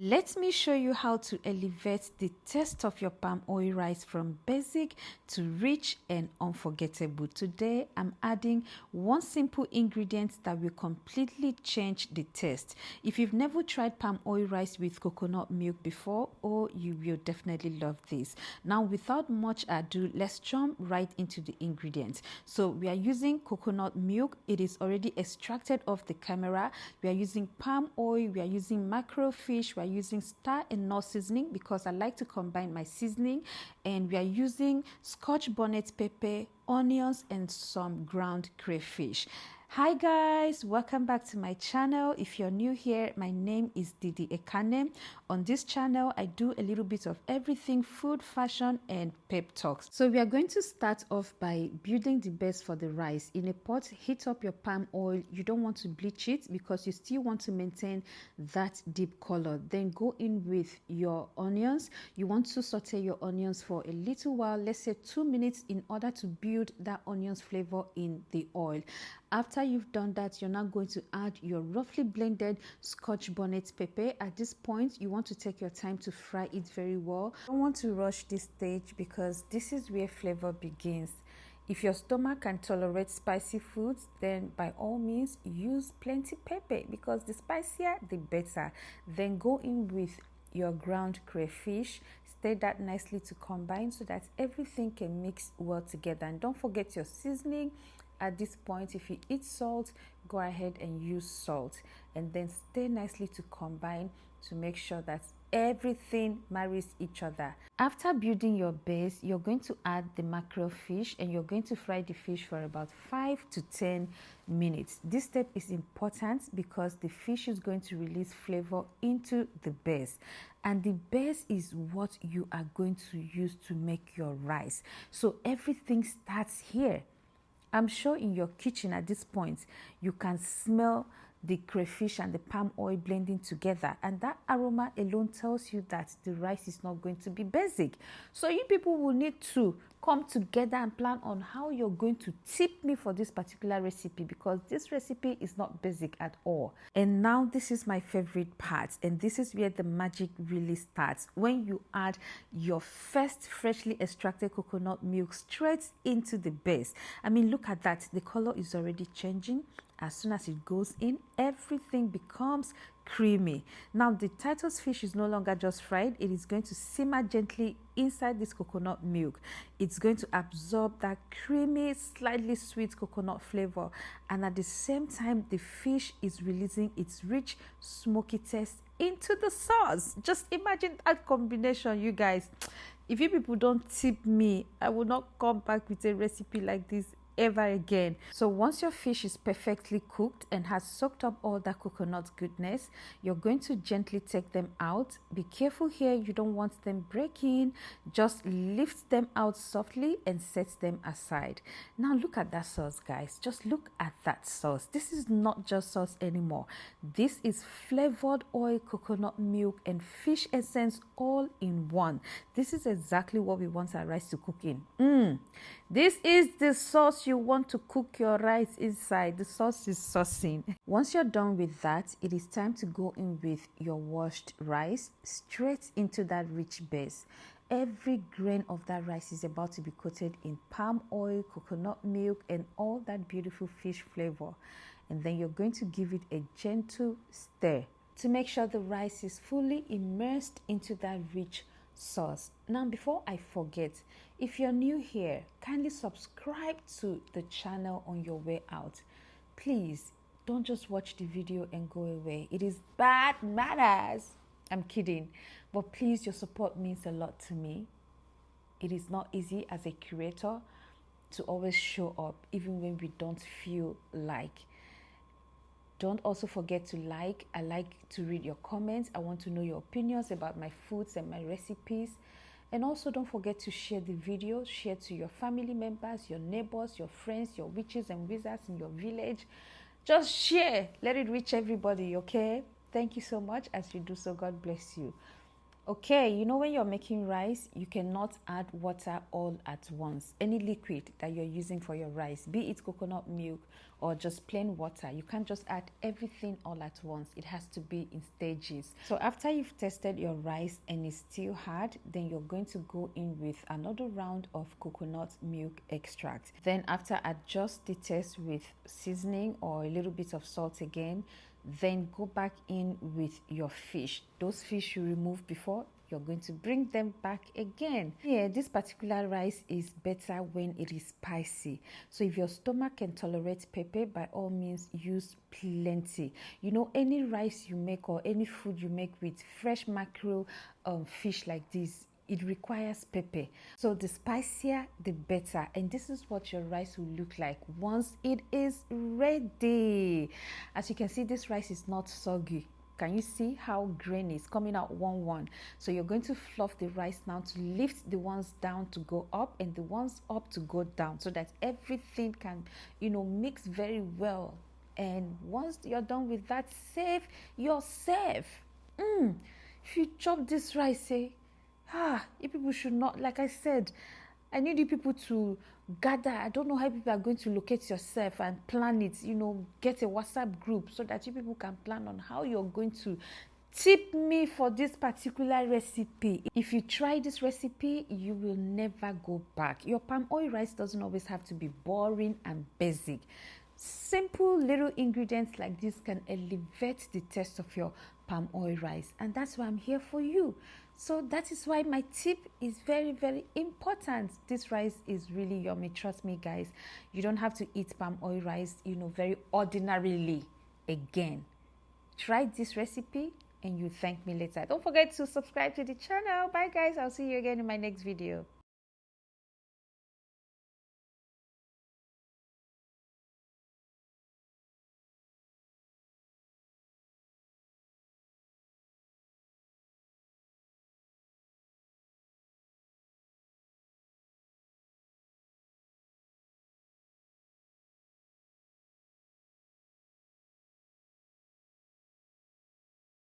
Let me show you how to elevate the taste of your palm oil rice from basic to rich and unforgettable. Today, I'm adding one simple ingredient that will completely change the taste. If you've never tried palm oil rice with coconut milk before, you will definitely love this. Now, without much ado, let's jump right into the ingredients. So we are using coconut milk. It is already extracted off the camera. We are using palm oil. We are using mackerel fish. We are using star and knorr seasoning because I like to combine my seasoning, and we are using scotch bonnet pepper, onions, and some ground crayfish. Hi guys, welcome back to my channel. If you're new here, my name is Didi Ekane. On this channel, I do a little bit of everything: food, fashion, and pep talks. So we are going to start off by building the base for the rice. In a pot, heat up your palm oil. You don't want to bleach it because you still want to maintain that deep color. Then go in with your onions. You want to saute your onions for a little while, let's say 2 minutes, in order to build that onions flavor in the oil. After you've done that, you're now going to add your roughly blended scotch bonnet pepper. At this point, you want to take your time to fry it very well. You don't want to rush this stage because this is where flavor begins. If your stomach can tolerate spicy foods, then by all means use plenty pepper, because the spicier the better. Then go in with your ground crayfish. Stir that nicely to combine so that everything can mix well together. And don't forget your seasoning. At this point, if you eat salt, go ahead and use salt, and then stir nicely to combine to make sure that everything marries each other. After building your base, you're going to add the mackerel fish, and you're going to fry the fish for about 5 to 10 minutes. This step is important because the fish is going to release flavor into the base, and the base is what you are going to use to make your rice. So everything starts here. I'm sure in your kitchen at this point, you can smell the crayfish and the palm oil blending together, and that aroma alone tells you that the rice is not going to be basic. So you people will need to come together and plan on how you're going to tip me for this particular recipe, because this recipe is not basic at all. And now this is my favorite part, and this is where the magic really starts, when you add your first freshly extracted coconut milk straight into the base. I mean, look at that, the color is already changing. As soon as it goes in, everything becomes creamy. Now the Titus fish is no longer just fried. It is going to simmer gently inside this coconut milk. It's going to absorb that creamy, slightly sweet coconut flavor, and at the same time, the fish is releasing its rich, smoky taste into the sauce. Just imagine that combination, you guys. If you people don't tip me, I will not come back with a recipe like this ever again. So once your fish is perfectly cooked and has soaked up all that coconut goodness, you're going to gently take them out. Be careful here, you don't want them breaking. Just lift them out softly and set them aside. Now look at that sauce, guys. Just look at that sauce. This is not just sauce anymore. This is flavored oil, coconut milk, and fish essence all in one. This is exactly what we want our rice to cook in. This is the sauce you want to cook your rice inside. The sauce is saucing. Once you're done with that, it is time to go in with your washed rice straight into that rich base. Every grain of that rice is about to be coated in palm oil, coconut milk, and all that beautiful fish flavor. And then you're going to give it a gentle stir to make sure the rice is fully immersed into that rich sauce. Now, before I forget, if you're new here, kindly subscribe to the channel on your way out. Please don't just watch the video and go away. It is bad manners. I'm kidding, but please, your support means a lot to me. It is not easy as a curator to always show up even when we don't feel like. Don't also forget to like. I like to read your comments. I want to know your opinions about my foods and my recipes. And also don't forget to share the video. Share to your family members, your neighbors, your friends, your witches and wizards in your village. Just share. Let it reach everybody, okay? Thank you so much. As you do so, God bless you. Okay, you know when you're making rice, you cannot add water all at once. Any liquid that you're using for your rice, be it coconut milk or just plain water, you can't just add everything all at once. It has to be in stages. So after you've tested your rice and it's still hard, then you're going to go in with another round of coconut milk extract. Then after, adjust the taste with seasoning or a little bit of salt again. Then go back in with your fish. Those fish you removed before, you're going to bring them back again. Yeah, this particular rice is better when it is spicy. So if your stomach can tolerate pepper, by all means use plenty. You know, any rice you make or any food you make with fresh mackerel fish like this, it requires pepper. So the spicier the better. And this is what your rice will look like once it is ready. As you can see, this rice is not soggy. Can you see how grainy is coming out one? So you're going to fluff the rice now to lift the ones down to go up and the ones up to go down, so that everything can, you know, mix very well. And once you're done with that, save yourself. If you chop this rice, you people should not, like I said, I need you people to gather. I don't know how people are going to locate yourself and plan it, you know, get a WhatsApp group so that you people can plan on how you're going to tip me for this particular recipe. If you try this recipe, you will never go back. Your palm oil rice doesn't always have to be boring and basic. Simple little ingredients like this can elevate the taste of your palm oil rice, and that's why I'm here for you. So that is why my tip is very, very important. This rice is really yummy. Trust me, guys. You don't have to eat palm oil rice, you know, very ordinarily again. Try this recipe and you thank me later. Don't forget to subscribe to the channel. Bye, guys. I'll see you again in my next video.